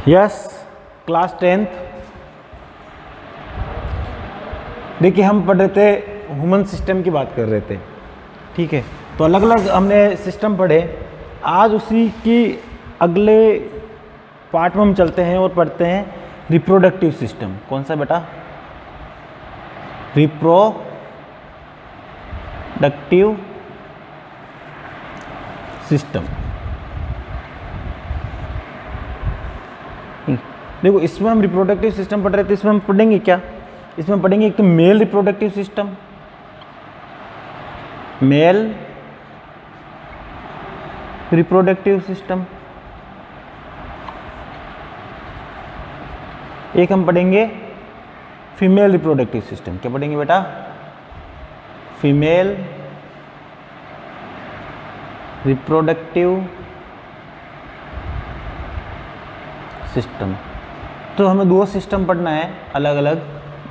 Yes, class 10th। देखिए हम पढ़ रहे थे ह्यूमन सिस्टम की बात कर रहे थे, ठीक है। तो अलग अलग हमने सिस्टम पढ़े। आज उसी की अगले पार्ट में हम चलते हैं और पढ़ते हैं रिप्रोडक्टिव सिस्टम। कौन सा बेटा? Reproductive system. देखो इसमें हम रिप्रोडक्टिव सिस्टम पढ़ रहे थे, इसमें हम पढ़ेंगे क्या? इसमें पढ़ेंगे एक तो male reproductive system, male reproductive system. एक हम पढ़ेंगे फीमेल रिप्रोडक्टिव सिस्टम। क्या पढ़ेंगे बेटा? Female reproductive system. तो हमें दो सिस्टम पढ़ना है अलग अलग,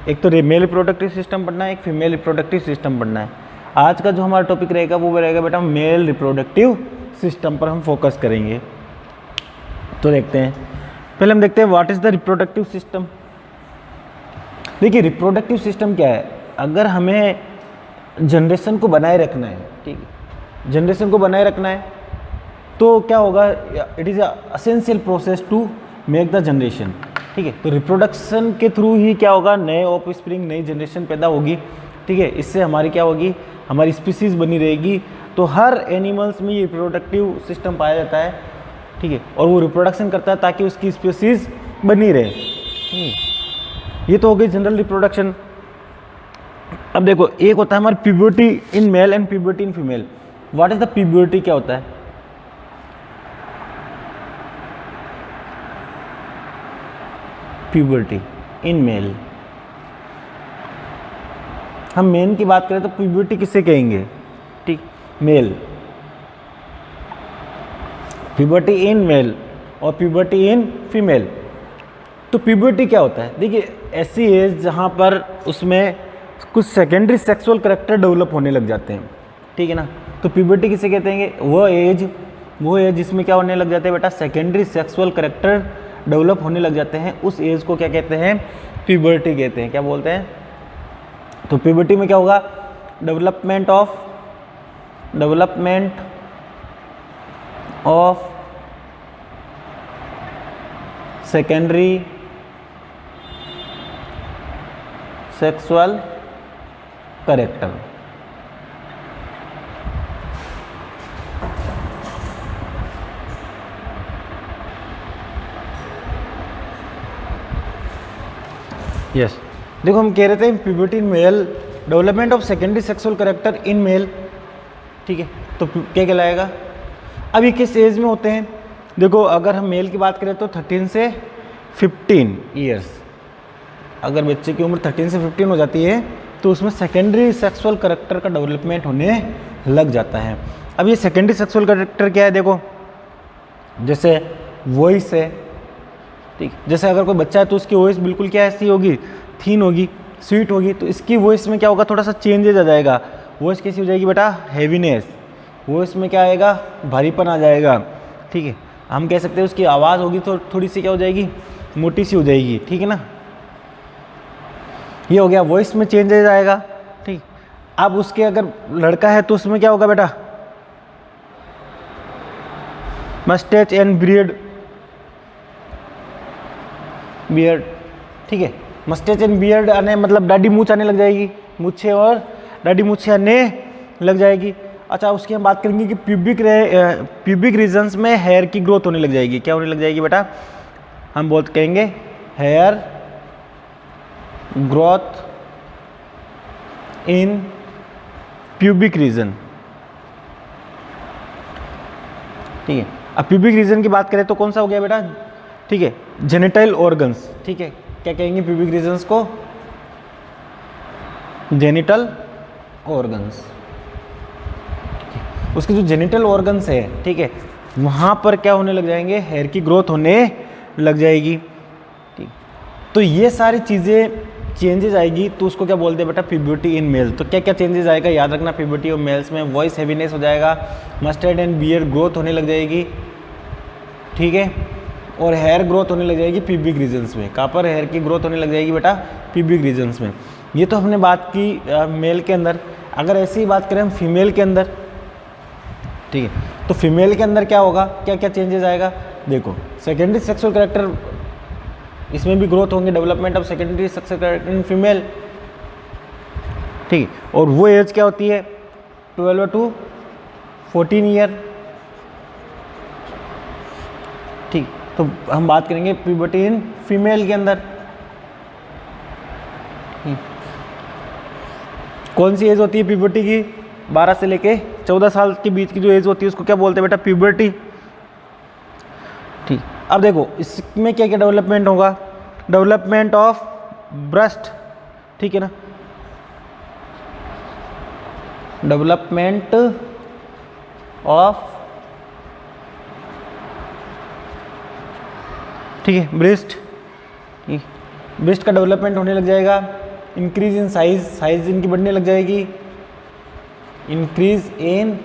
एक तो मेल रिप्रोडक्टिव सिस्टम पढ़ना है, एक फीमेल रिप्रोडक्टिव सिस्टम पढ़ना है। आज का जो हमारा टॉपिक रहेगा वो रहेगा बेटा मेल रिप्रोडक्टिव सिस्टम पर हम फोकस करेंगे। तो देखते हैं, पहले हम देखते हैं what is the reproductive system. देखिए रिप्रोडक्टिव सिस्टम क्या है? अगर हमें जनरेशन को बनाए रखना है, ठीक है, जनरेशन को बनाए रखना है तो क्या होगा? It is essential process to make the generation, ठीक है। तो रिप्रोडक्शन के थ्रू ही क्या होगा? नए ऑफ स्प्रिंग, नई जनरेशन पैदा होगी, ठीक है। इससे हमारी क्या होगी? हमारी स्पीसीज बनी रहेगी। तो हर एनिमल्स में ये रिप्रोडक्टिव सिस्टम पाया जाता है, ठीक है, और वो रिप्रोडक्शन करता है ताकि उसकी स्पीसीज बनी रहे। ये तो हो गई जनरल रिप्रोडक्शन। अब देखो एक होता है हमारी puberty in male and puberty in female. What is the puberty? क्या होता है? Puberty in mail. हम मेन की बात करें तो प्यूबर्टी किसे कहेंगे? ठीक, मेल। प्यूबर्टी इन मेल और प्यूबर्टी इन फीमेल। तो प्यूबर्टी क्या होता है? देखिए ऐसी एज जहाँ पर उसमें कुछ सेकेंडरी सेक्सुअल करैक्टर डेवलप होने लग जाते हैं, ठीक है ना। तो प्यूबर्टी किसे कहते हैं? वो एज जिसमें क्या होने लग जाते हैं बेटा? सेकेंडरी सेक्सुअल करैक्टर डेवलप होने लग जाते हैं। उस एज को क्या कहते हैं? प्यूबर्टी कहते हैं। क्या बोलते हैं? तो प्यूबर्टी में क्या होगा? Development of secondary sexual character. Yes, देखो हम कह रहे थे puberty in male, development of secondary sexual character in male, ठीक है। तो क्या कहलाएगा? अब ये किस एज में होते हैं? देखो अगर हम मेल की बात करें तो 13 से 15 ईयर्स। अगर बच्चे की उम्र 13 से 15 हो जाती है तो उसमें सेकेंडरी सेक्सुअल करैक्टर का डेवलपमेंट होने लग जाता है। अब ये सेकेंडरी सेक्सुअल करैक्टर क्या है? देखो जैसे वॉइस है, ठीक, जैसे अगर कोई बच्चा है तो उसकी वॉइस बिल्कुल क्या ऐसी होगी? थीन होगी, स्वीट होगी। तो इसकी वॉइस में क्या होगा? थोड़ा सा चेंजेज आ जाएगा। वॉइस कैसी हो जाएगी बेटा? हैवीनेस। वॉइस में क्या आएगा? भारीपन आ जाएगा, ठीक है। हम कह सकते हैं उसकी आवाज़ होगी तो थोड़ी सी क्या हो जाएगी? मोटी सी हो जाएगी, ठीक है ना। ये हो गया, वॉइस में चेंजेज आएगा, ठीक। अब उसके अगर लड़का है तो उसमें क्या होगा बेटा? मस्टैच एंड बियर्ड, ठीक है। मस्टैच एंड बियर्ड आने मतलब दाढ़ी मूंछ आने लग जाएगी, मूछे और दाढ़ी मूछे आने लग जाएगी। अच्छा, उसकी हम बात करेंगे कि प्यूबिक रीजन्स में हेयर की ग्रोथ होने लग जाएगी। क्या होने लग जाएगी बेटा? हम बहुत कहेंगे hair growth in pubic region, ठीक है। अब प्यूबिक रीजन की बात करें तो कौन सा हो गया बेटा? ठीक है, जेनिटल ऑर्गन्स, ठीक है। क्या कहेंगे प्यूबिक रीजन्स को? Genital organs. उसके जो जेनिटल ऑर्गन्स है, ठीक है, वहाँ पर क्या होने लग जाएंगे? हेयर की ग्रोथ होने लग जाएगी, ठीक। तो ये सारी चीज़ें चेंजेस आएगी तो उसको क्या बोलते हैं बेटा? Puberty in mail. तो क्या क्या चेंजेस आएगा? याद रखना, प्यूबर्टी ऑफ मेल्स में वॉइस हैवीनेस हो जाएगा, मस्टर्ड एंड बियर्ड ग्रोथ होने लग जाएगी, ठीक है। और हेयर ग्रोथ होने लग जाएगी प्यूबिक रीजन्स में। कहाँ पर हेयर की ग्रोथ होने लग जाएगी बेटा? प्यूबिक रीजन्स में। ये तो हमने बात की मेल के अंदर। अगर ऐसी ही बात करें हम फीमेल के अंदर, ठीक है, तो फीमेल के अंदर क्या होगा, क्या क्या चेंजेस आएगा? देखो, सेकेंडरी सेक्सुअल कैरेक्टर, इसमें भी ग्रोथ होंगे, development of secondary sexual character in female, ठीक है। और वो एज क्या होती है? 12 to 14 ईयर, ठीक। तो हम बात करेंगे प्यूबर्टी इन फीमेल के अंदर। कौन सी एज होती है प्यूबर्टी की? 12 से लेके 14 साल के बीच की जो एज होती है उसको क्या बोलते हैं बेटा? प्यूबर्टी, ठीक। अब देखो इसमें क्या क्या डेवलपमेंट होगा? डेवलपमेंट ऑफ ब्रेस्ट, ठीक है ना, डेवलपमेंट ऑफ, ठीक है, ब्रेस्ट, ब्रेस्ट का डेवलपमेंट होने लग जाएगा। इंक्रीज इन साइज, साइज इनकी बढ़ने लग जाएगी, इंक्रीज इन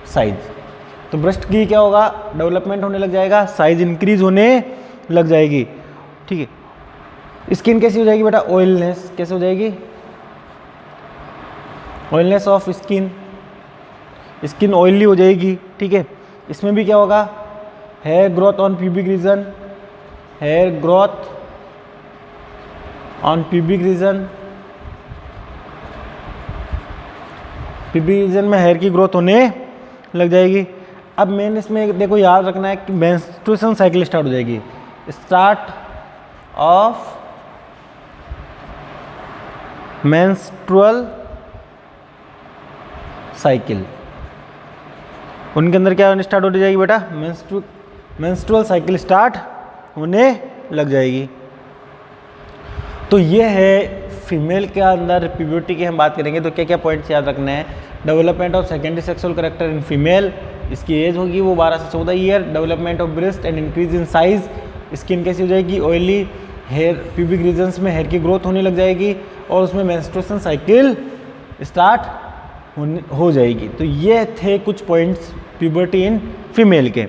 साइज। तो ब्रेस्ट की क्या होगा? डेवलपमेंट होने लग जाएगा, साइज इंक्रीज होने लग जाएगी, ठीक है। स्किन कैसी हो जाएगी बेटा? ऑयलनेस, कैसे हो जाएगी? Oiliness of skin, skin oily हो जाएगी, ठीक है। इसमें भी क्या होगा? Hair growth on pubic region, hair growth on pubic region, pubic region में हेयर की ग्रोथ होने लग जाएगी। अब मेन इसमें देखो याद रखना है कि मेंस्ट्रुएशन साइकिल स्टार्ट हो जाएगी, स्टार्ट ऑफ मेंस्ट्रुअल साइकिल। उनके अंदर क्या स्टार्ट हो जाएगी बेटा? मेंस्ट्रुअल साइकिल स्टार्ट होने लग जाएगी। तो ये है फीमेल के अंदर प्यूबर्टी की हम बात करेंगे तो क्या क्या पॉइंट्स याद रखना है? Development of secondary sexual character in female, इसकी एज होगी वो 12 से 14 year. Development of breast and increase in size, skin कैसी हो जाएगी? ऑयली, हेयर प्यूबिक रीजन्स में हेयर की ग्रोथ होने लग जाएगी और उसमें मेंस्ट्रुएशन साइकिल स्टार्ट हो जाएगी। तो ये थे कुछ पॉइंट्स प्यूबर्टी इन फीमेल के,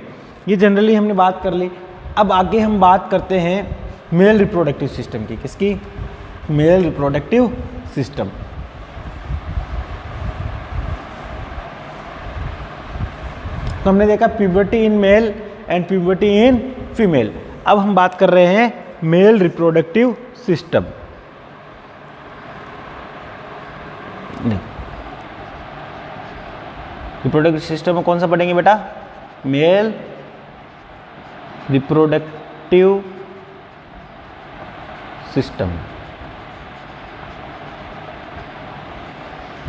ये जनरली हमने बात कर ली। अब आगे हम बात करते हैं मेल रिप्रोडक्टिव सिस्टम की। किसकी? Male reproductive system. तो हमने देखा puberty in male and puberty in female. अब हम बात कर रहे हैं male reproductive system. Reproductive system में कौन सा पढ़ेंगे बेटा? Male reproductive system.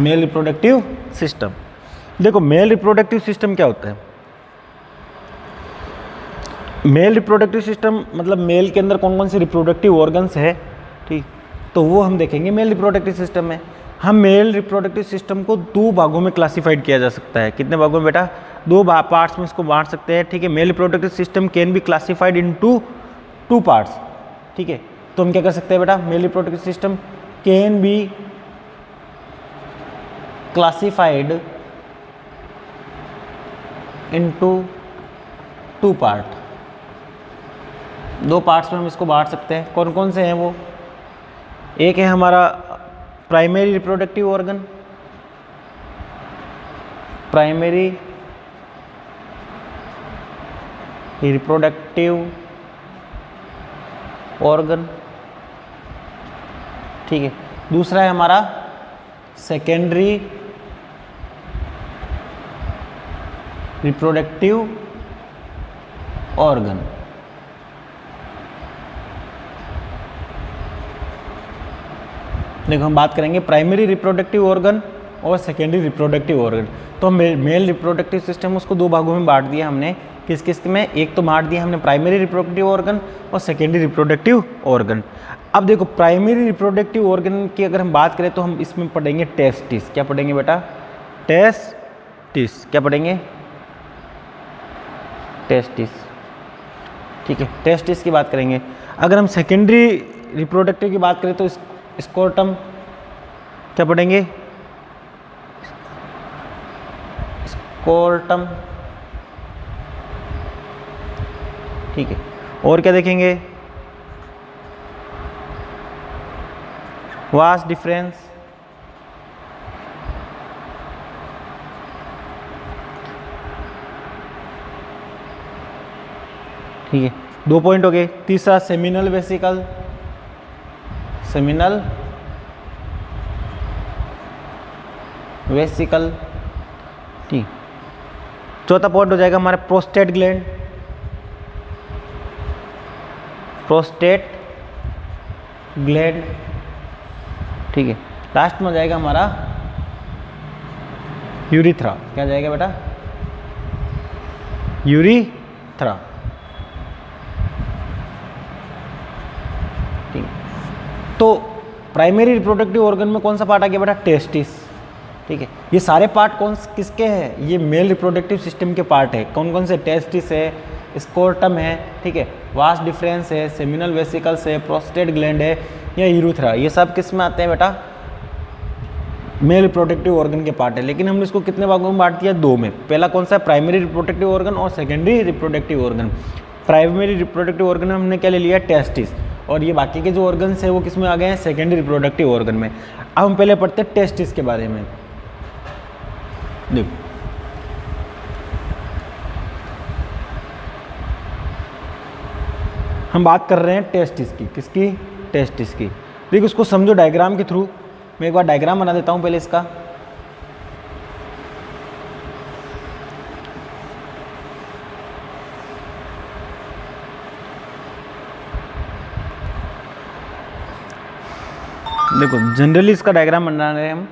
Male reproductive system, देखो मेल रिप्रोडक्टिव सिस्टम क्या होता है? मेल रिप्रोडक्टिव सिस्टम मतलब मेल के अंदर कौन कौन से रिप्रोडक्टिव ऑर्गन्स है, ठीक, तो वो हम देखेंगे मेल रिप्रोडक्टिव सिस्टम में। हम मेल रिप्रोडक्टिव सिस्टम को 2 भागों में क्लासिफाइड किया जा सकता है। कितने भागों में बेटा? 2 पार्ट्स में इसको बांट सकते हैं, ठीक है। Male reproductive system can be classified into 2 parts, ठीक है। तो हम क्या कर सकते हैं बेटा? Male reproductive system can be classified into 2 part. 2 parts में हम इसको बांट सकते हैं। कौन कौन से हैं वो? एक है हमारा primary reproductive organ, primary reproductive organ, ठीक है। दूसरा है हमारा सेकेंडरी रिप्रोडक्टिव ऑर्गन। देखो हम बात करेंगे प्राइमरी रिप्रोडक्टिव ऑर्गन और सेकेंडरी रिप्रोडक्टिव ऑर्गन। तो मेल रिप्रोडक्टिव सिस्टम उसको 2 भागों में बांट दिया हमने। किस किस में? एक तो बांट दिया हमने प्राइमरी रिप्रोडक्टिव ऑर्गन और सेकेंडरी रिप्रोडक्टिव ऑर्गन। अब देखो प्राइमरी रिप्रोडक्टिव ऑर्गन की अगर हम बात करें तो हम इसमें पढ़ेंगे टेस्टिस। क्या पढ़ेंगे बेटा? टेस्टिस। क्या पढ़ेंगे? टेस्टिस, ठीक है। टेस्टिस की बात करेंगे। अगर हम सेकेंडरी रिप्रोडक्टिव की बात करें तो स्कोर्टम। क्या पढ़ेंगे? स्कोर्टम, ठीक है। और क्या देखेंगे, वास डिफरेंस, ठीक है, 2 पॉइंट हो गए। तीसरा सेमिनल वेसिकल, सेमिनल वेसिकल, ठीक। चौथा पॉइंट हो जाएगा हमारा प्रोस्टेट ग्लैंड, प्रोस्टेट ग्लैंड, ठीक है। लास्ट में हो जाएगा हमारा यूरिथ्रा। क्या जाएगा बेटा, यूरिथ्रा, ठीक। तो प्राइमरी रिप्रोडक्टिव ऑर्गन में कौन सा पार्ट आ गया बेटा, टेस्टिस, ठीक है। ये सारे पार्ट कौन किसके हैं, ये मेल रिप्रोडक्टिव सिस्टम के पार्ट है। कौन कौन से, टेस्टिस है, स्कोर्टम है, ठीक है, वास डिफरेंस है, सेमिनल वेसिकल्स है, प्रोस्टेट ग्लैंड है या यूरिथ्रा, ये सब किस में आते हैं बेटा, मेल रिप्रोडक्टिव ऑर्गन के पार्ट है। लेकिन हमने इसको कितने भागों में बांट दिया, 2 में। पहला कौन सा है, प्राइमरी रिप्रोडक्टिव ऑर्गन और secondary reproductive organ. Primary reproductive organ में हमने क्या ले लिया, टेस्टिस, और ये बाकी के जो ऑर्गन्स है वो किस में आ गए हैं, सेकेंडरी रिप्रोडक्टिव ऑर्गन में। अब हम पहले पढ़ते हैं टेस्टिस के बारे में। देखो हम बात कर रहे हैं टेस्टिस की, किसकी, टेस्टिस की। देखो उसको समझो डायग्राम के थ्रू। मैं एक बार डायग्राम बना देता हूं पहले इसका। देखो जनरली इसका डायग्राम बना रहे हैं हम।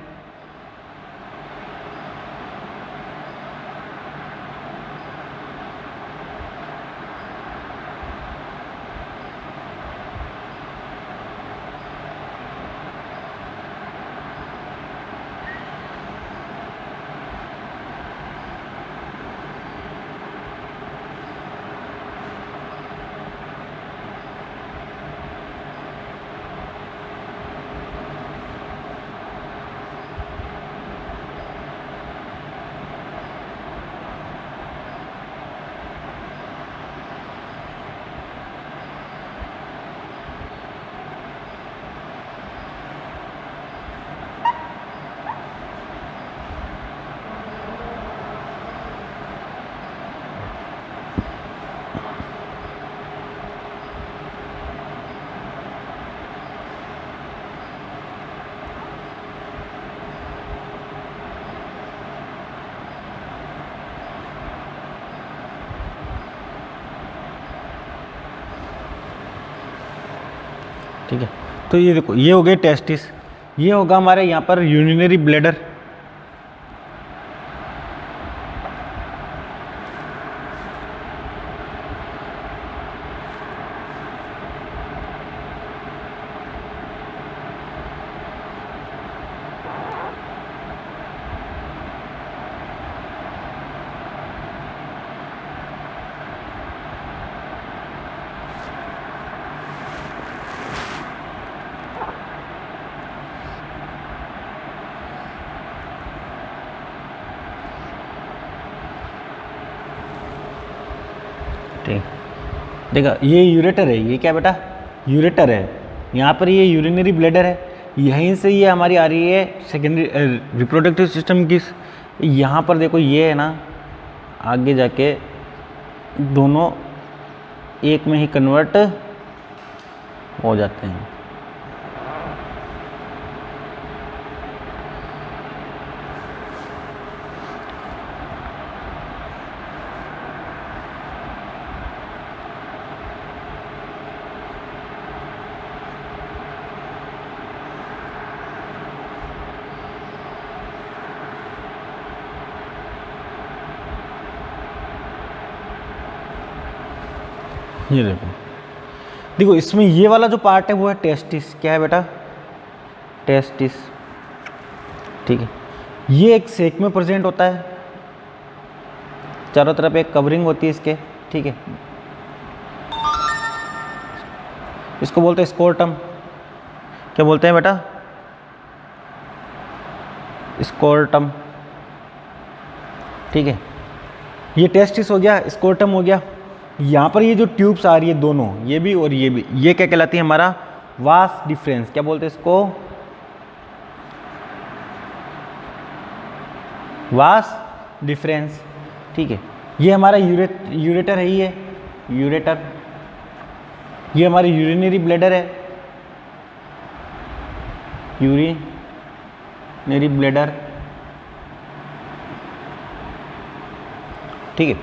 ठीक है, तो ये देखो ये हो गए टेस्टिस, ये होगा हमारे यहाँ पर यूरिनरी ब्लैडर, ठीक। देखा ये यूरेटर है, ये क्या बेटा, यूरेटर है। यहाँ पर ये यूरिनरी ब्लैडर है, यहीं से ये हमारी आ रही है सेकेंडरी रिप्रोडक्टिव सिस्टम की। यहाँ पर देखो ये है ना, आगे जाके दोनों एक में ही कन्वर्ट हो जाते हैं। ये देखो, देखो इसमें ये वाला जो पार्ट है वो है टेस्टिस। क्या है बेटा, टेस्टिस, ठीक है। ये एक सेक में प्रेजेंट होता है, चारों तरफ एक कवरिंग होती है इसके, ठीक है। इसको बोलते हैं स्कोर्टम। क्या बोलते हैं बेटा, स्कोर्टम, ठीक है। ये टेस्टिस हो गया, स्कोर्टम हो गया। यहाँ पर ये जो ट्यूब्स आ रही है दोनों, ये भी और ये भी, ये क्या कहलाती है हमारा वास डिफरेंस, क्या बोलते हैं इसको, वास डिफरेंस। ठीक है, ये हमारा यूरेटर है, ये यूरेटर, ये हमारी यूरिनरी ब्लैडर है, यूरिनरी ब्लैडर। ठीक है,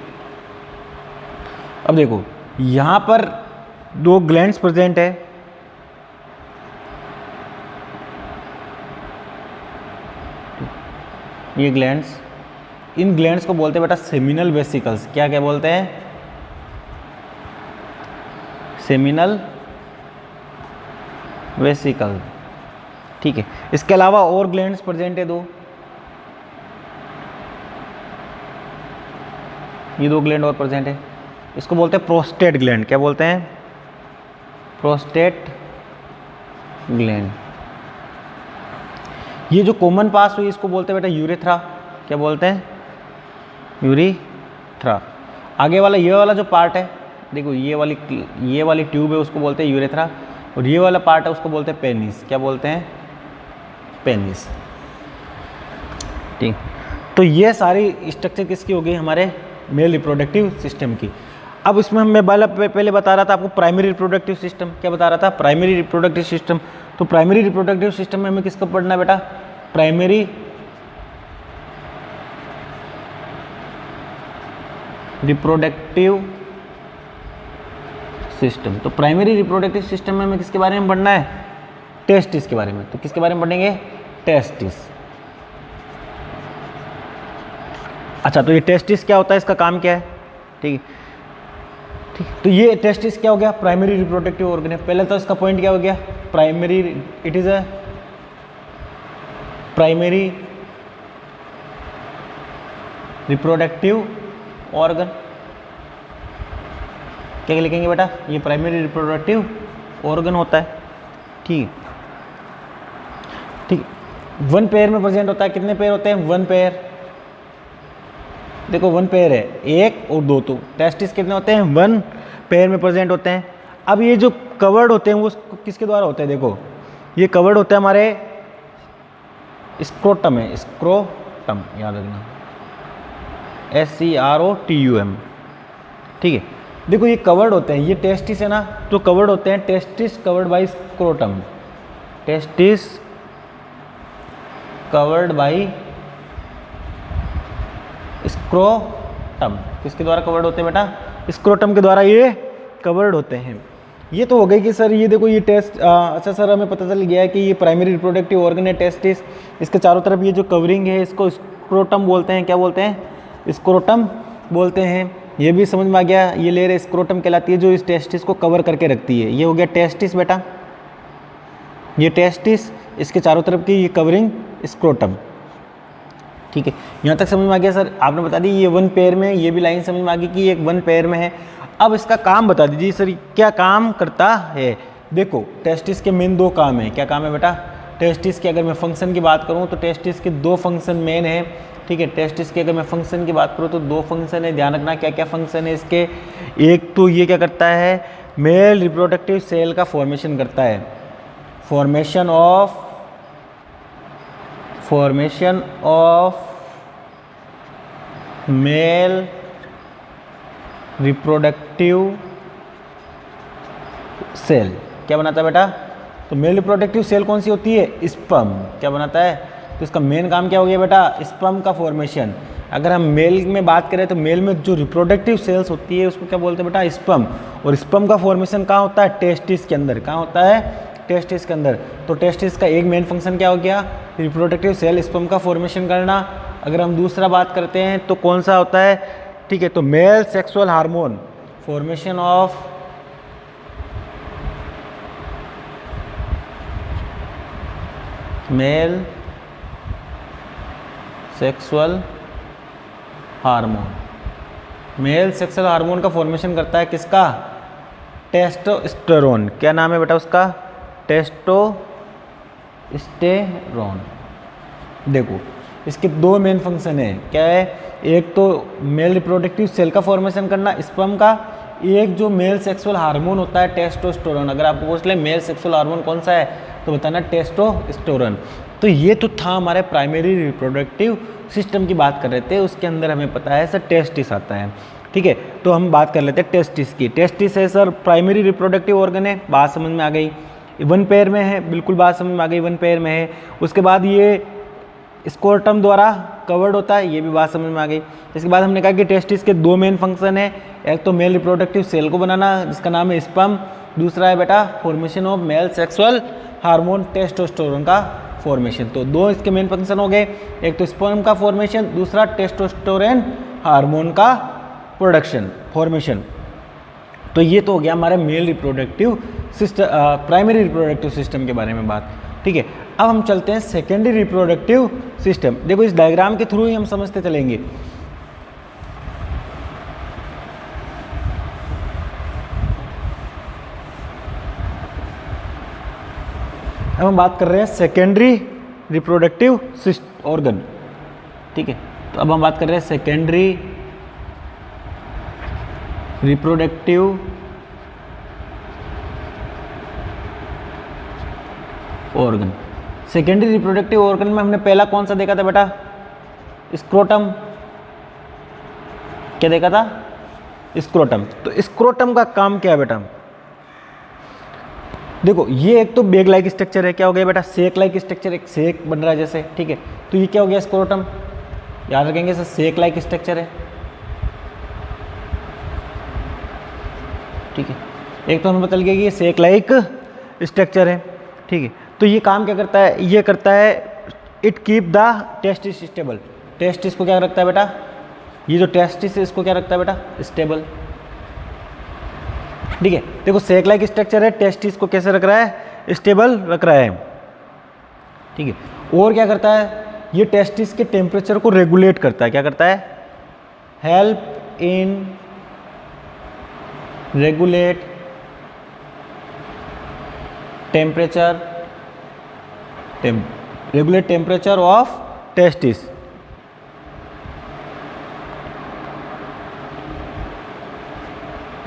अब देखो यहाँ पर दो ग्लैंड्स प्रेजेंट है, ये ग्लैंड्स, इन ग्लैंड्स को बोलते हैं बेटा सेमिनल वेसिकल्स। क्या क्या बोलते हैं, सेमिनल वेसिकल। ठीक है, इसके अलावा और ग्लैंड्स प्रेजेंट है दो, ये दो ग्लैंड और प्रेजेंट है, इसको बोलते हैं प्रोस्टेट ग्लैंड। क्या बोलते हैं, प्रोस्टेट ग्लैंड। ये जो कॉमन पास हुई इसको बोलते हैं बेटा यूरेथ्रा। क्या बोलते हैं, यूरेथ्रा। आगे वाला ये वाला जो पार्ट है, देखो ये वाली ट्यूब है, उसको बोलते हैं यूरेथ्रा, और ये वाला पार्ट है उसको बोलते हैं पेनिस। क्या बोलते हैं, पेनिस। ठीक, तो ये सारी स्ट्रक्चर किसकी हो गई, हमारे मेल रिप्रोडक्टिव सिस्टम की। अब इसमें मैं पहले बता रहा था आपको प्राइमरी रिप्रोडक्टिव सिस्टम। क्या बता रहा था, प्राइमरी रिप्रोडक्टिव सिस्टम। तो प्राइमरी रिप्रोडक्टिव सिस्टम में हमें किसको पढ़ना है बेटा, प्राइमरी रिप्रोडक्टिव सिस्टम। तो प्राइमरी रिप्रोडक्टिव सिस्टम में हमें किसके बारे में पढ़ना है, टेस्टिस के बारे में। तो किसके बारे में पढ़ेंगे, टेस्टिस। अच्छा, तो ये टेस्टिस क्या होता है, इसका काम क्या है, ठीक है, ठीक। तो ये टेस्टिस क्या हो गया, प्राइमरी रिप्रोडक्टिव ऑर्गन है। पहले तो इसका पॉइंट क्या हो गया, primary, it is a primary reproductive organ. क्या लिखेंगे बेटा, ये प्राइमरी रिप्रोडक्टिव ऑर्गन होता है। ठीक ठीक, वन पेयर में प्रेजेंट होता है। कितने पेयर होते हैं, वन पेयर। देखो वन पेयर है, एक और दो, तो टेस्टिस कितने होते हैं, वन पेयर में प्रेजेंट होते हैं। अब ये जो कवर्ड होते हैं वो किसके द्वारा होते हैं, देखो ये कवर्ड होते हैं हमारे स्क्रोटम है, स्क्रोटम याद रखना, SCROTUM। ठीक है, देखो ये कवर्ड होते हैं, ये टेस्टिस है ना, तो कवर्ड होते हैं, testis covered by scrotum, testis covered by scrotum. किसके द्वारा कवर्ड होते हैं बेटा, स्क्रोटम के द्वारा ये कवर्ड होते हैं। ये तो हो गई कि सर ये देखो ये टेस्ट, अच्छा सर हमें पता चल गया है कि ये प्राइमरी रिप्रोडक्टिव ऑर्गन है टेस्टिस, इसके चारों तरफ ये जो कवरिंग है इसको स्क्रोटम बोलते हैं। क्या बोलते हैं, स्क्रोटम बोलते हैं। ये भी समझ में आ गया, ये लेयर स्क्रोटम कहलाती है जो इस टेस्टिस को कवर करके रखती है। ये हो गया टेस्टिस बेटा, ये टेस्टिस, इसके चारों तरफ की ये कवरिंग स्क्रोटम। ठीक है, यहाँ तक समझ में आ गया सर। आपने बता दी ये वन पेयर में, ये भी लाइन समझ में आ गई कि ये एक वन पेयर में है। अब इसका काम बता दीजिए सर, क्या काम करता है। देखो टेस्टिस के मेन दो काम है। क्या काम है बेटा, टेस्टिस के अगर मैं फंक्शन की बात करूँ तो टेस्टिस के दो फंक्शन मेन है। ठीक है, टेस्टिस के अगर मैं फंक्शन की बात करूँ तो दो फंक्शन है, ध्यान रखना क्या क्या फंक्शन है इसके। एक तो ये क्या करता है, मेल रिप्रोडक्टिव सेल का फॉर्मेशन करता है, formation of male reproductive cell. क्या बनाता है बेटा, तो मेल रिप्रोडक्टिव सेल कौन सी होती है, स्पर्म। क्या बनाता है, तो इसका मेन काम क्या हो गया बेटा, स्पर्म का फॉर्मेशन। अगर हम मेल में बात करें तो मेल में जो रिप्रोडक्टिव सेल्स होती है उसको क्या बोलते हैं बेटा, स्पर्म। और स्पर्म का फॉर्मेशन कहाँ होता है, टेस्टिस के अंदर। कहाँ होता है, टेस्टिस के अंदर। तो टेस्टिस का एक मेन फंक्शन क्या हो गया, रिप्रोडक्टिव सेल स्पर्म का फॉर्मेशन करना। अगर हम दूसरा बात करते हैं तो कौन सा होता है, ठीक है, तो male sexual hormone, formation of male sexual hormone. Male sexual hormone का फॉर्मेशन करता है किसका, टेस्टोस्टेरोन। क्या नाम है बेटा उसका, टेस्टोस्टेरोन। देखो इसके दो मेन फंक्शन है, क्या है, एक तो मेल रिप्रोडक्टिव सेल का फॉर्मेशन करना स्पर्म का, एक जो मेल सेक्सुअल हार्मोन होता है टेस्टोस्टेरोन, अगर आपको पूछ ले मेल सेक्सुअल हार्मोन कौन सा है तो बताना टेस्टोस्टेरोन। तो ये तो था हमारे प्राइमरी रिप्रोडक्टिव सिस्टम की बात कर रहे थे, उसके अंदर हमें पता है सर टेस्टिस आता है। ठीक है, तो हम बात कर लेते हैं टेस्टिस की। टेस्टिस है सर प्राइमरी रिप्रोडक्टिव ऑर्गन है, बात समझ में आ गई। वन पेयर में है, बिल्कुल बात समझ में आ गई, वन पेयर में है। उसके बाद ये स्कोर्टम द्वारा कवर्ड होता है, ये भी बात समझ में आ गई। इसके बाद हमने कहा कि टेस्टिस के दो मेन फंक्शन है, एक तो मेल रिप्रोडक्टिव सेल को बनाना जिसका नाम है स्पर्म, दूसरा है बेटा formation of male sexual hormone testosterone का फॉर्मेशन। तो दो इसके मेन फंक्शन हो गए, एक तो स्पर्म का फॉर्मेशन, दूसरा टेस्टोस्टेरोन हार्मोन का प्रोडक्शन फॉर्मेशन। तो ये तो हो गया हमारे male reproductive system, primary reproductive system के बारे में बात। ठीक है, अब हम चलते हैं सेकेंडरी रिप्रोडक्टिव सिस्टम। देखो इस डायग्राम के थ्रू ही हम समझते चलेंगे। अब हम बात कर रहे हैं सेकेंडरी रिप्रोडक्टिव ऑर्गन। ठीक है, तो अब हम बात कर रहे हैं secondary reproductive organ. Secondary reproductive organ में हमने पहला कौन सा देखा था बेटा? स्क्रोटम। क्या देखा था? स्क्रोटम। तो स्क्रोटम का काम क्या है बेटा? देखो ये एक तो बेग लाइक स्ट्रक्चर है, क्या हो गया बेटा? सेक लाइक स्ट्रक्चर, एक सेक बन रहा है जैसे। ठीक है, तो ये क्या हो गया? स्क्रोटम। याद रखेंगे सर, सेक लाइक स्ट्रक्चर है। ठीक है, एक तो हमें पता लग गया कि ये सेक लाइक स्ट्रक्चर है। ठीक है, तो ये काम क्या करता है? ये करता है it keep the testis stable. Testis को क्या रखता है बेटा? ये जो टेस्टिस है इसको क्या रखता है बेटा? स्टेबल। ठीक है, देखो सेक लाइक स्ट्रक्चर है, टेस्टिस को कैसे रख रहा है? स्टेबल रख रहा है। ठीक है, और क्या करता है? ये टेस्टिस के टेम्परेचर को रेगुलेट करता है। क्या करता है? Help in regulate temperature, regulate temperature of testis.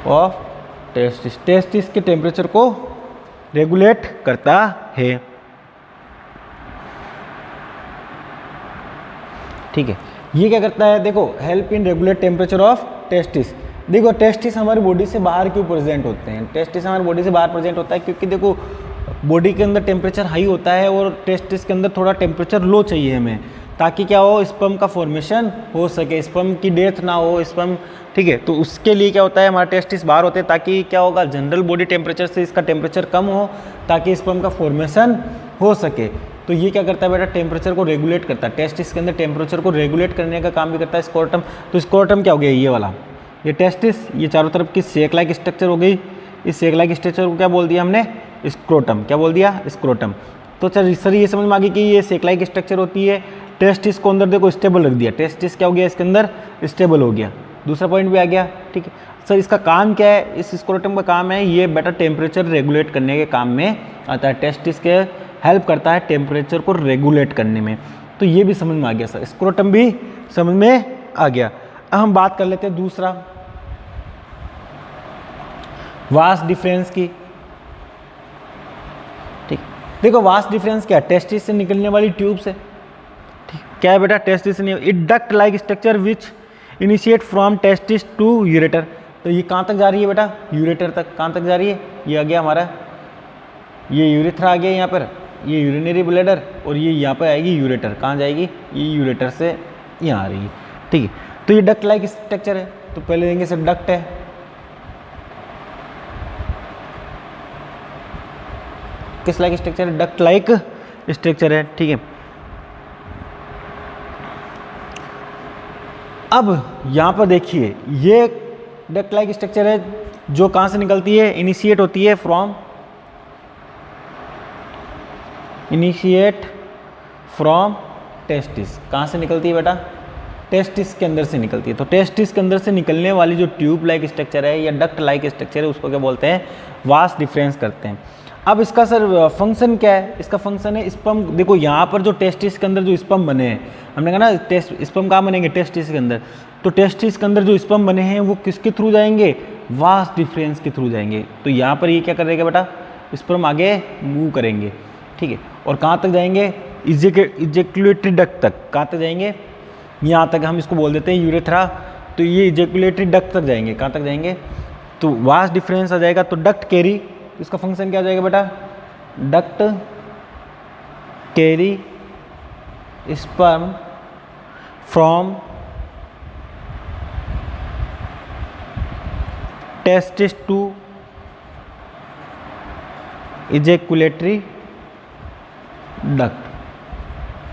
Of testis, testis के टेम्परेचर को रेगुलेट करता है। ठीक है, ये क्या करता है? देखो help in regulate temperature of testis. देखो टेस्टिस हमारी बॉडी से बाहर क्यों प्रेजेंट होते हैं? टेस्टिस हमारी बॉडी से बाहर प्रेजेंट होता है क्योंकि देखो बॉडी के अंदर टेम्परेचर हाई होता है और टेस्टिस के अंदर थोड़ा टेम्परेचर लो चाहिए हमें, ताकि क्या हो? स्पर्म का फॉर्मेशन हो सके, स्पर्म की डेथ ना हो, स्पर्म। ठीक है, तो उसके लिए क्या होता है? हमारा टेस्टिस बाहर होते हैं ताकि क्या होगा? जनरल बॉडी टेम्परेचर से इसका टेम्परेचर कम हो ताकि स्पर्म का फॉर्मेशन हो सके। तो ये क्या करता है बेटा? टेम्परेचर को रेगुलेट करता है। टेस्टिस के अंदर टेम्परेचर को रेगुलेट करने का काम भी करता है स्क्रोटम। तो स्क्रोटम क्या हो गया? ये वाला, ये टेस्टिस, ये चारों तरफ की सेक लाइक स्ट्रक्चर हो गई। इस सेक लाइक स्ट्रक्चर को क्या बोल दिया हमने? स्क्रोटम। क्या बोल दिया? स्क्रोटम। तो सर ये समझ में आ गई कि ये सेक लाइक स्ट्रक्चर होती है। टेस्टिस को अंदर देखो स्टेबल रख दिया, टेस्टिस क्या हो गया? इसके अंदर स्टेबल हो गया। दूसरा पॉइंट भी आ गया। ठीक है सर, इसका काम क्या है? इस स्क्रोटम का काम है ये बेटा टेम्परेचर रेगुलेट करने के काम में आता है। टेस्टिस के हेल्प करता है टेम्परेचर को रेगुलेट करने में। तो ये भी समझ में आ गया सर, स्क्रोटम भी समझ में आ गया। अब हम बात कर लेते हैं दूसरा, वास डिफरेंस की। ठीक, देखो वास डिफरेंस क्या है? टेस्टिस से निकलने वाली ट्यूब से। ठीक, क्या है बेटा? टेस्टिस से it duct like structure which initiate from testis to ureter. तो ये कहाँ तक जा रही है बेटा? यूरेटर तक। कहाँ तक जा रही है? ये आ गया हमारा, ये यूरेथ्रा आ गया यहाँ पर, ये यूरिनरी ब्लैडर, और ये यहाँ पर आएगी यूरेटर। कहाँ जाएगी? ये यूरेटर से यहाँ आ रही है। ठीक है, तो ये डक्ट लाइक स्ट्रक्चर है। तो पहले देंगे सर डक्ट है, किस लाइक स्ट्रक्चर है? डक्ट लाइक स्ट्रक्चर है। ठीक है, अब यहाँ पर देखिए ये डक्ट लाइक स्ट्रक्चर है जो कहाँ से निकलती है? इनिशिएट होती है फ्रॉम, इनिशिएट फ्रॉम टेस्टिस। कहाँ से निकलती है बेटा? टेस्टिस के अंदर से निकलती है। तो टेस्टिस के अंदर से निकलने वाली जो ट्यूब लाइक स्ट्रक्चर है या डक्ट लाइक स्ट्रक्चर है उसको क्या बोलते हैं? वास डिफरेंस करते हैं। अब इसका सर फंक्शन क्या है? इसका फंक्शन है स्पर्म। देखो यहाँ पर जो टेस्टिस के अंदर जो स्पर्म बने हैं, हमने कहा ना स्पर्म कहाँ बनेंगे? टेस्टिस के अंदर। तो टेस्टिस के अंदर जो स्पर्म बने हैं वो किसके थ्रू जाएंगे? वास्ट डिफरेंस के थ्रू जाएंगे। तो यहाँ पर ये क्या करेगा बेटा, स्पर्म आगे मूव करेंगे, ठीक है। और कहाँ तक जाएंगे, इजेकुलेटरी डक्ट तक। कहाँ तक जाएंगे, यहाँ तक हम इसको बोल देते हैं यूरेथ्रा। तो ये इजेकुलेटरी डक्ट तक जाएंगे। कहाँ तक जाएंगे, तो वास्ट डिफरेंस आ जाएगा। तो डक्ट कैरी, इसका फंक्शन क्या हो जाएगा बेटा, duct carry sperm from testis to ejaculatory duct.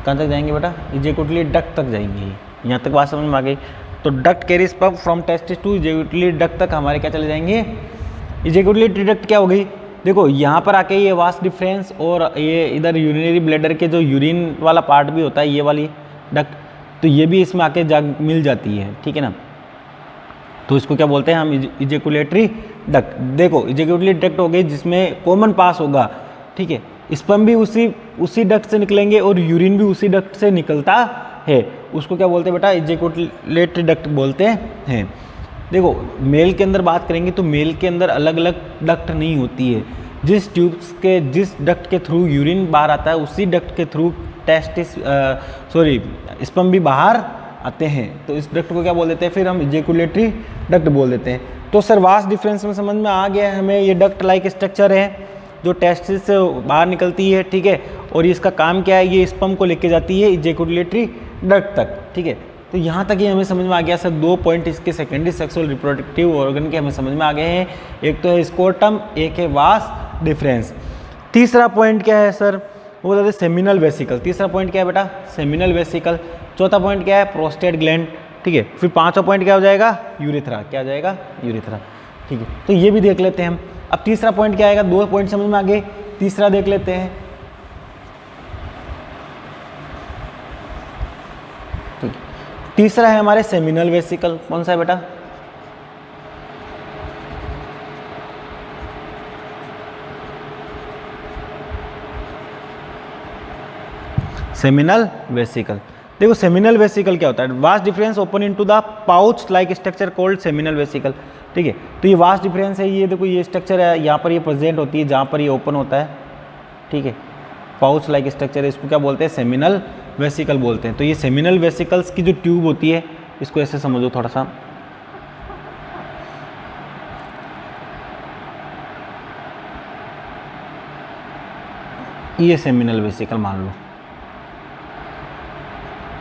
कहाँ तक जाएंगे बेटा, इजेकुलेटरी डक्ट तक जाएंगे। यहाँ तक बात समझ में आ गई। तो duct carry sperm from testis to ejaculatory duct तक हमारे क्या चले जाएंगे, इजेकुलेटरी डक्ट क्या हो गई, देखो यहाँ पर आके ये वास्ट डिफरेंस और ये इधर यूरिनरी ब्लैडर के जो यूरिन वाला पार्ट भी होता है, ये वाली डक्ट, तो ये भी इसमें आके मिल जाती है, ठीक है ना। तो इसको क्या बोलते हैं हम, इजेकुलेटरी डक्ट। देखो इजेकुलेटरी डक्ट हो गई जिसमें कॉमन पास होगा, ठीक है। स्पर्म भी उसी डक्ट से निकलेंगे और यूरिन भी उसी डक्ट से निकलता है। उसको क्या बोलते हैं बेटा, इजेकुलेटरी डक्ट बोलते हैं। देखो मेल के अंदर बात करेंगे तो मेल के अंदर अलग अलग डक्ट नहीं होती है। जिस डक्ट के थ्रू यूरिन बाहर आता है उसी डक्ट के थ्रू स्पर्म भी बाहर आते हैं। तो इस डक्ट को क्या बोल देते हैं फिर हम, इजेकुलेटरी डक्ट बोल देते हैं। तो सर वास्ट डिफरेंस में समझ में आ गया हमें, ये डक्ट लाइक स्ट्रक्चर है जो टेस्टिस से बाहर निकलती है, ठीक है। और इसका काम क्या है, ये स्पर्म को लेके जाती है इजेकुलेटरी डक्ट तक, ठीक है। तो यहाँ तक ही हमें समझ में आ गया सर। 2 पॉइंट इसके सेकेंडरी सेक्सुअल रिप्रोडक्टिव ऑर्गन के हमें समझ में आ गए हैं। एक तो है स्कोर्टम, एक है वास्ट डिफरेंस। तीसरा पॉइंट क्या है सर, वो बताते हैं सेमिनल वेसिकल। तीसरा पॉइंट क्या है बेटा, सेमिनल वेसिकल। चौथा पॉइंट क्या है, प्रोस्टेट ग्लैंड, ठीक है। फिर पांचवा पॉइंट क्या हो जाएगा, यूरेथ्रा। क्या हो जाएगा, यूरेथ्रा, ठीक है। तो ये भी देख लेते हैं हम। अब तीसरा पॉइंट क्या आएगा, 2 पॉइंट समझ में आ गए, तीसरा देख लेते हैं, ठीक है। तीसरा है हमारे सेमिनल वेसिकल। कौन सा है बेटा, सेमिनल वेसिकल। देखो सेमिनल वेसिकल क्या होता है, vast difference open into the pouch like structure called seminal vesicle, ठीक है। तो ये वास्ट डिफरेंस है, ये देखो ये स्ट्रक्चर है, यहाँ पर ये प्रेजेंट होती है जहाँ पर ये ओपन होता है, ठीक है। पाउच लाइक स्ट्रक्चर है, इसको क्या बोलते हैं, सेमिनल वेसिकल बोलते हैं। तो ये सेमिनल वेसिकल्स की जो ट्यूब होती है, इसको ऐसे समझो थोड़ा सा, ये सेमिनल वेसिकल मान लो,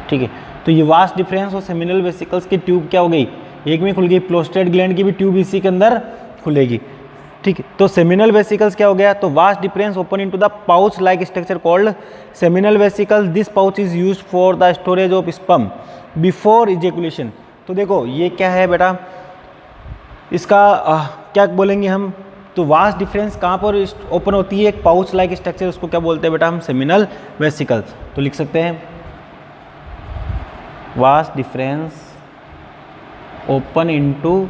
ठीक है। तो ये वास्ट डिफरेंस और सेमिनल वेसिकल्स की ट्यूब क्या हो गई, एक में खुल गई। प्रोस्टेट ग्लैंड की भी ट्यूब इसी के अंदर खुलेगी, ठीक है। तो सेमिनल वेसिकल्स क्या हो गया, तो vast difference open into the pouch like structure called seminal vesicle. This pouch is used for the storage of sperm before ejaculation. तो देखो ये क्या है बेटा, इसका क्या बोलेंगे हम, तो वास्ट डिफरेंस कहाँ पर ओपन होती है, एक पाउच लाइक स्ट्रक्चर, उसको क्या बोलते हैं बेटा हम, सेमिनल वेसिकल। तो लिख सकते हैं वास्ट डिफरेंस ओपन इनटू,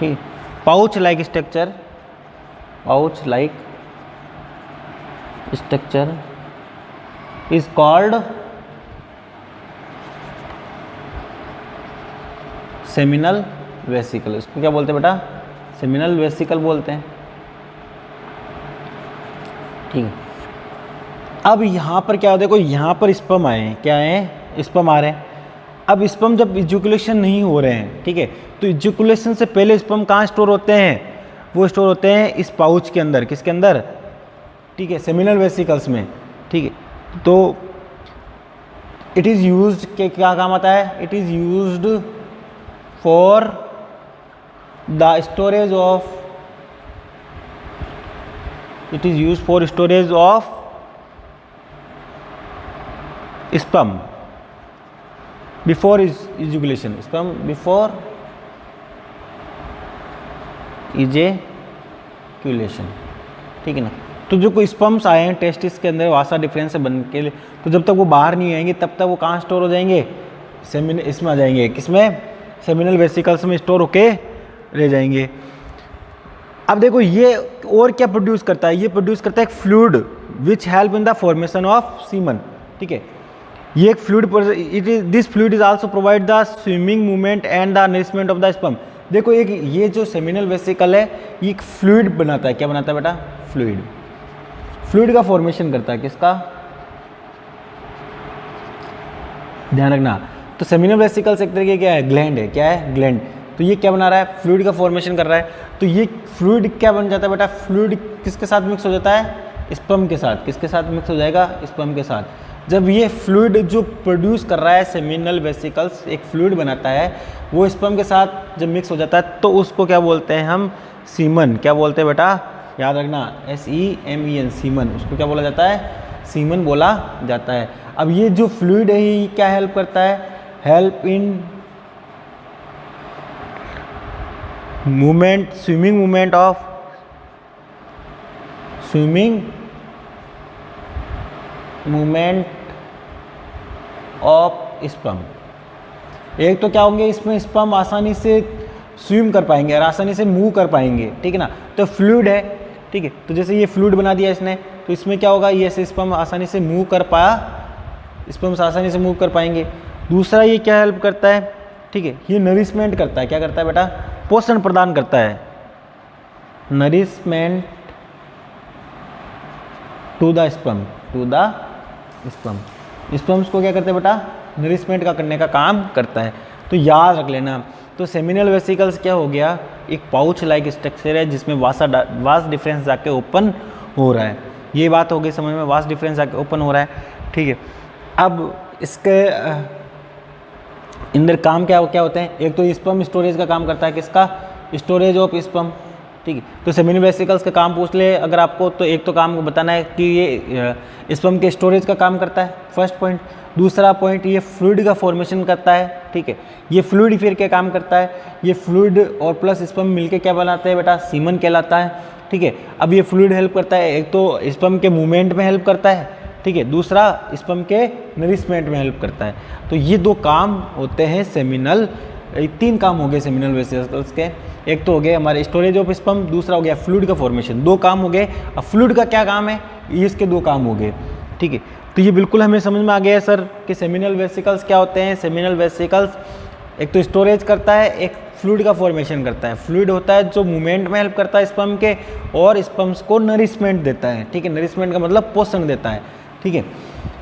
ठीक, pouch like structure, pouch like structure is called seminal vesicle. इसको क्या बोलते हैं बेटा, सेमिनल वेसिकल बोलते हैं, ठीक है। अब यहाँ पर क्या देखो, यहाँ पर स्पर्म आए हैं, क्या है, स्पर्म आ रहे हैं। अब स्पर्म जब इजैकुलेशन नहीं हो रहे हैं, ठीक है, तो इजैकुलेशन से पहले स्पर्म कहाँ स्टोर होते हैं, वो स्टोर होते हैं इस पाउच के अंदर, किसके अंदर, ठीक है, सेमिनल वेसिकल्स में, ठीक है। तो इट इज़ यूज्ड के क्या काम आता है, it is used for the storage of, it is used for storage of sperm before ejaculation, sperm before ejaculation, ठीक है ना। तो जो कोई स्पर्म्स आए हैं टेस्टिस के अंदर वासा डिफरेंस से बन के, तो जब तक वो बाहर नहीं आएंगे तब तक वो कहाँ स्टोर हो जाएंगे, इसमें आ जाएंगे, किसमें, सेमिनल वेसिकल्स में स्टोर होके रह जाएंगे। अब देखो ये और क्या प्रोड्यूस करता है, ये प्रोड्यूस करता है एक fluid which help in the formation of semen, ठीक है। ये एक fluid, it is this fluid is also provide the swimming movement and the nourishment of the sperm. देखो एक ये जो सेमिनल वेसिकल है ये एक फ्लूइड बनाता है। क्या बनाता है बेटा? फ्लूइड। फ्लूइड का फॉर्मेशन करता है। किसका? ध्यान रखना। तो सेमिनल वेसिकल्स एक तरीके क्या है? ग्लैंड है। क्या है? ग्लैंड। तो ये क्या बना रहा है? फ्लूइड का फॉर्मेशन कर रहा है। तो ये फ्लूइड क्या बन जाता है बेटा? फ्लूइड किसके साथ मिक्स हो जाता है? स्पर्म के साथ। किसके साथ मिक्स हो जाएगा? स्पर्म के साथ। जब ये फ्लूइड जो प्रोड्यूस कर रहा है सेमिनल वेसिकल्स, एक फ्लूइड बनाता है, वो स्पर्म के साथ जब मिक्स हो जाता है तो उसको क्या बोलते हैं हम? सीमन। क्या बोलते हैं बेटा? याद रखना, SEMEN, सीमन। उसको क्या बोला जाता है? सीमन बोला जाता है। अब ये जो फ्लूइड है ये क्या हेल्प करता है? Help in movement, swimming movement of sperm. एक तो क्या होंगे इसमें? स्पर्म आसानी से स्विम कर पाएंगे और आसानी से मूव कर पाएंगे। ठीक है ना? तो फ्लूइड है। ठीक है, तो जैसे ये फ्लूइड बना दिया इसने, तो इसमें क्या होगा? ये ऐसे स्पर्म आसानी से मूव कर पाया, स्पर्म्स आसानी से मूव कर पाएंगे। दूसरा ये क्या हेल्प करता है? ठीक है, ये नरिशमेंट करता है। क्या करता है बेटा? पोषण प्रदान करता है। Nourishment to the sperm, sperms को क्या करते हैं बेटा? नरिशमेंट का करने का काम करता है। तो याद रख लेना। तो सेमिनल वेसिकल्स क्या हो गया? एक पाउच लाइक स्ट्रक्चर है जिसमें वास डिफरेंस जाके ओपन हो रहा है। ये बात हो गई समझ में, वास डिफरेंस जाके ओपन हो रहा है। ठीक है, अब इसके अंदर काम क्या होते हैं? एक तो स्पर्म स्टोरेज का काम करता है। किसका? Storage of sperm. ठीक है, तो सेमिनल वेसिकल्स का काम पूछ ले अगर आपको, तो एक तो काम बताना है कि ये स्पर्म के स्टोरेज का काम करता है, फर्स्ट पॉइंट। दूसरा पॉइंट, ये फ्लूइड का फॉर्मेशन करता है। ठीक है, ये फ्लूइड फिर क्या काम करता है? ये फ्लूइड और प्लस स्पर्म मिलके क्या बनाते हैं बेटा? सीमन कहलाता है। ठीक है, अब ये फ्लूइड हेल्प करता है, एक तो स्पर्म के मूवमेंट में हेल्प करता है। ठीक है, दूसरा स्पर्म के नरिशमेंट में हेल्प करता है। तो ये दो काम होते हैं सेमिनल, 3 काम हो गए सेमिनल वेसिकल्स के। एक तो हो गए हमारे स्टोरेज ऑफ स्पर्म, दूसरा हो गया फ्लूइड का फॉर्मेशन। 2 काम हो गए। अब फ्लूइड का क्या काम है? इसके 2 काम हो गए। ठीक है, तो ये बिल्कुल हमें समझ में आ गया है सर कि सेमिनल वेसिकल्स क्या होते हैं। सेमिनल वेसिकल्स एक तो स्टोरेज करता है, एक फ्लूइड का फॉर्मेशन करता है। फ्लूइड होता है जो मूवमेंट में हेल्प करता है स्पर्म के, और स्पर्म्स को नरिशमेंट देता है। ठीक है, नरिशमेंट का मतलब पोषण देता है। ठीक है,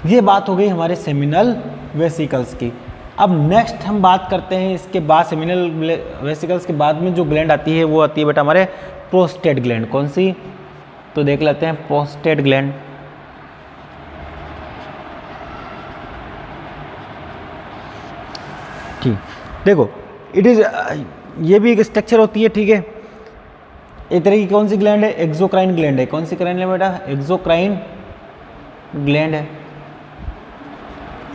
ये बात हो गई हमारे सेमिनल वेसिकल्स की। अब नेक्स्ट हम बात करते हैं इसके बाद, सेमिनल वेसिकल्स के बाद में जो ग्लैंड आती है वो आती है बेटा हमारे प्रोस्टेट ग्लैंड। कौन सी? तो देख लेते हैं प्रोस्टेट ग्लैंड। ठीक, देखो इट इज, ये भी एक स्ट्रक्चर होती है। ठीक है, एक तरह की कौन सी ग्लैंड है? एक्सोक्राइन ग्लैंड है। कौन सी ग्लैंड है बेटा? एक्सोक्राइन ग्लैंड है।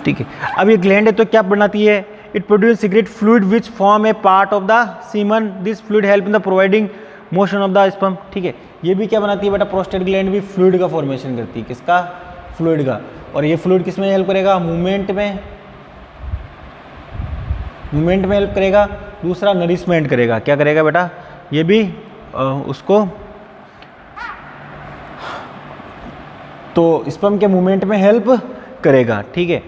ठीक है, अब ये ग्लैंड है तो क्या बनाती है? It produce secret fluid which form A part of the semen. This fluid help in the providing motion of the sperm. ठीक है, ये भी क्या बनाती है बेटा? प्रोस्टेट ग्लैंड भी फ्लूइड का फॉर्मेशन करती है। किसका? फ्लूइड का। और ये फ्लूइड किस में हेल्प करेगा? मूवमेंट में हेल्प करेगा। दूसरा नरिशमेंट करेगा। क्या करेगा बेटा? ये भी उसको, तो स्पर्म के मूवमेंट में हेल्प करेगा। ठीक है,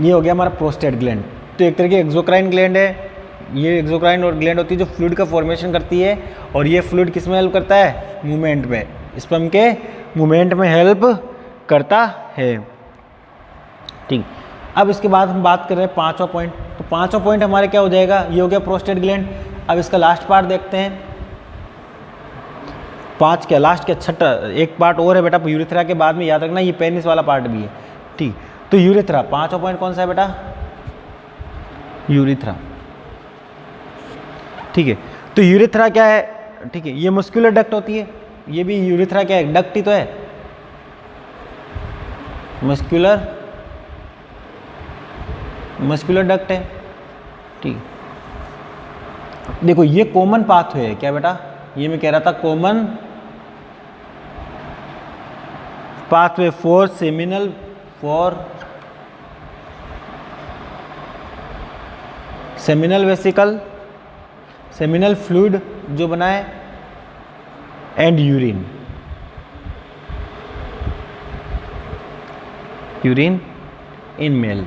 ये हो गया हमारा प्रोस्टेट ग्लैंड। तो एक तरह की एक्सोक्राइन ग्लैंड है। ये एक्सोक्राइन और ग्लैंड होती है जो फ्लूइड का फॉर्मेशन करती है, और ये फ्लूइड किस में हेल्प करता है? मूवमेंट में, स्पर्म के मूवमेंट में हेल्प करता है। ठीक, अब इसके बाद हम बात कर रहे हैं 5वां पॉइंट। तो 5वां पॉइंट हमारे क्या हो जाएगा? ये हो गया प्रोस्टेट ग्लैंड। अब इसका लास्ट पार्ट देखते हैं। 5 क्या लास्ट क्या? छठा एक पार्ट और है बेटा यूरेथ्रा के बाद में, याद रखना ये पेनिस वाला पार्ट भी है। ठीक, तो यूरेथ्रा 5वां पॉइंट कौन सा है बेटा? यूरेथ्रा। ठीक है, तो यूरेथ्रा क्या है? ठीक है, ये मस्कुलर डक्ट होती है। ये भी यूरेथ्रा क्या है? डक्ट ही तो है, मस्कुलर डक्ट है। ठीक, देखो ये कॉमन पाथवे है। क्या बेटा? ये मैं कह रहा था common pathway for seminal vesicle, seminal fluid जो बना है, एंड यूरिन इन मेल।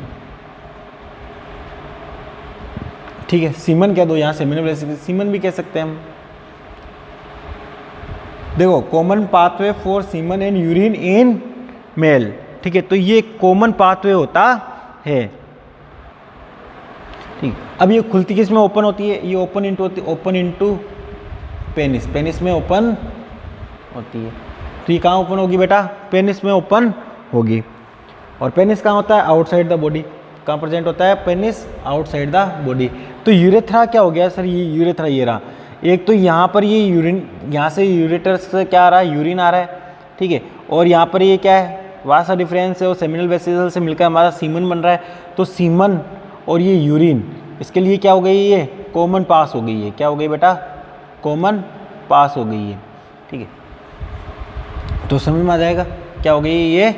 ठीक है, सीमन कह दो यहाँ, सीमन भी कह सकते हैं हम। देखो, common pathway for semen and urine in male. ठीक है, तो ये कॉमन पाथवे होता है। ठीक, अब ये खुलती किस में ओपन होती है? ये ओपन इनटू पेनिस, पेनिस में ओपन होती है। तो ये कहाँ ओपन होगी बेटा? पेनिस में ओपन होगी। और पेनिस कहाँ होता है? Outside the body. कहाँ प्रेजेंट होता है पेनिस? Outside the body. तो यूरेथ्रा क्या हो गया सर? ये यूरेथ्रा ये रहा। एक तो यहाँ पर ये यूरिन, यहाँ से यूरेटर से क्या आ रहा है? यूरिन आ रहा है। ठीक है, और यहाँ पर ये क्या है? वासा डिफरेंस है और सेमिनल वेसिकल से मिलकर हमारा सीमन बन रहा है। तो सीमन और ये यूरिन, इसके लिए क्या हो गई? ये कॉमन पास हो गई है। क्या हो गई बेटा? कॉमन पास हो गई है। ठीक है, तो समझ में आ जाएगा क्या हो गई? ये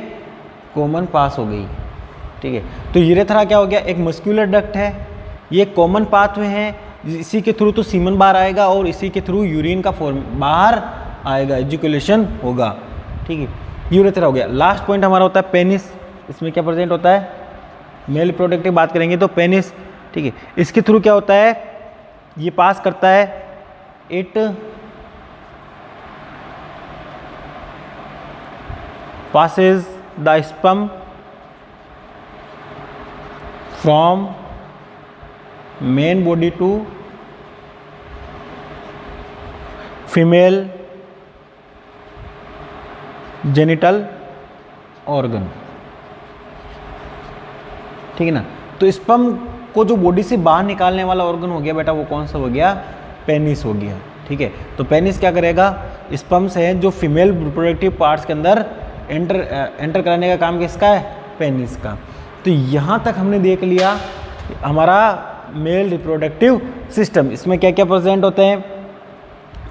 कॉमन पास हो गई। ठीक है, तो यूरेथ्रा क्या हो गया? एक मस्कुलर डक्ट है, ये कॉमन पाथवे है, इसी के थ्रू तो सीमन बाहर आएगा और इसी के थ्रू यूरिन का फॉर्म बाहर आएगा, एजुकुलेशन होगा। ठीक है, यूरेथ्रा हो गया। लास्ट पॉइंट हमारा होता है पेनिस। इसमें क्या प्रेजेंट होता है? मेल रिप्रोडक्टिव बात करेंगे तो पेनिस। ठीक है, इसके थ्रू क्या होता है? ये पास करता है, it passes the sperm from main body to female genital organ। ठीक है ना? तो स्पर्म को जो बॉडी से बाहर निकालने वाला ऑर्गन हो गया बेटा, वो कौन सा हो गया? पेनिस हो गया। ठीक है, तो पेनिस क्या करेगा? स्पर्म से जो फीमेल रिप्रोडक्टिव पार्ट्स के अंदर एंटर कराने का काम किसका है? पेनिस का। तो यहाँ तक हमने देख लिया हमारा मेल रिप्रोडक्टिव सिस्टम। इसमें क्या क्या प्रेजेंट होते हैं?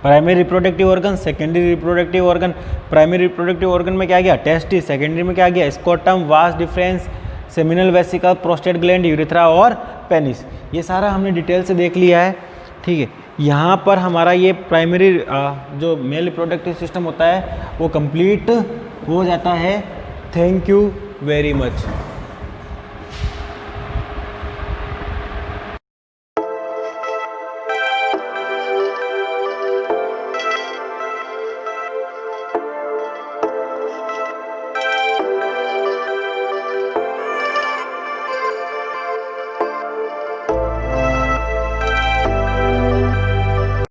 Primary reproductive organ, secondary reproductive organ. Primary reproductive organ में क्या गया? टेस्टिस। सेकेंडरी में क्या गया? Scrotum, vas deferens, seminal vesicle, prostate gland, urethra और पेनिस। ये सारा हमने डिटेल से देख लिया है। ठीक है, यहाँ पर हमारा ये प्राइमरी जो मेल रिप्रोडक्टिव सिस्टम होता है वो कंप्लीट हो जाता है। Thank you very much.